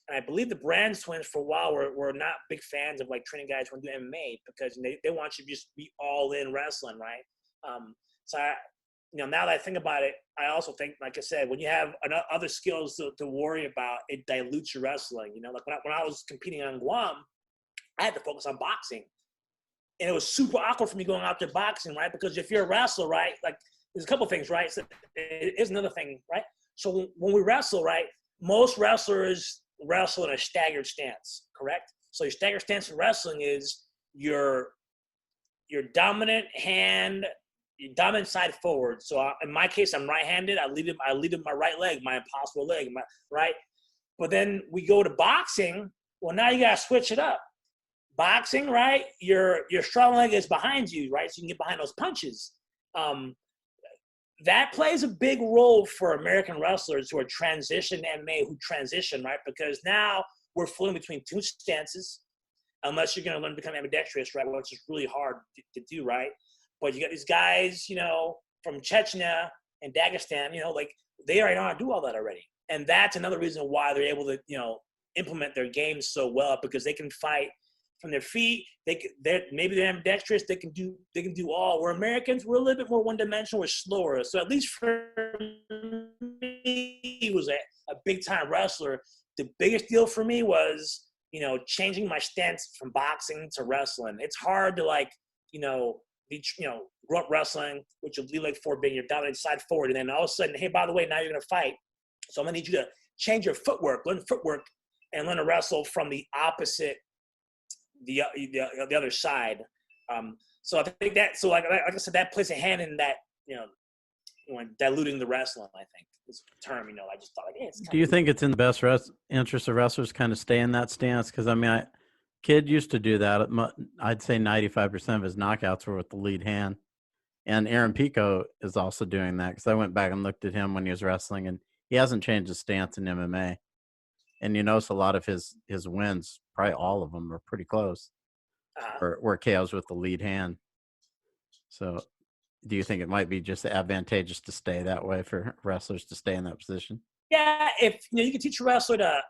And I believe the Brands twins for a while were not big fans of like training guys who want to do MMA because they want you to just be all in wrestling, right? So now that I think about it, I also think, like I said, when you have other skills to worry about, it dilutes your wrestling. Like when I was competing on Guam, I had to focus on boxing. And it was super awkward for me going out there boxing, right? Because if you're a wrestler, right, like there's a couple things, right? So here's another thing, right? So when we wrestle, right, most wrestlers wrestle in a staggered stance, correct? So your staggered stance in wrestling is your dominant hand, your dominant side forward. So in my case, I'm right-handed. I lead with my right leg, my impossible leg, right? But then we go to boxing. Well, now you got to switch it up. Boxing, right? Your strong leg is behind you, right? So you can get behind those punches. That plays a big role for American wrestlers who are transition MMA, who transition, right? Because now we're floating between two stances, unless you're going to learn to become ambidextrous, right? Which is really hard to do, right? But you got these guys, from Chechnya and Dagestan, like they already know how to do all that already. And that's another reason why they're able to, implement their games so well, because they can fight from their feet. Maybe they're ambidextrous. They can do all. We're Americans. We're a little bit more one-dimensional. We're slower. So at least for me, he was a big-time wrestler. The biggest deal for me was, changing my stance from boxing to wrestling. It's hard to grow up wrestling, which will be like forward, being your dominant side forward, and then all of a sudden, hey, by the way, now you're gonna fight. So I'm gonna need you to change your footwork, learn footwork, and learn to wrestle from the opposite. The other side. So I think that, so like I said, that plays a hand in that, when diluting the wrestling, I think is the term, I just thought like, hey, do you think it's in the best interest of wrestlers kind of stay in that stance? Because Kid used to do that. I'd say 95% of his knockouts were with the lead hand. And Aaron Pico is also doing that, because I went back and looked at him when he was wrestling, and he hasn't changed his stance in MMA. And you notice a lot of his wins, probably all of them, are pretty close, were KOs with the lead hand. So do you think it might be just advantageous to stay that way for wrestlers to stay in that position? Yeah, if you can teach a wrestler to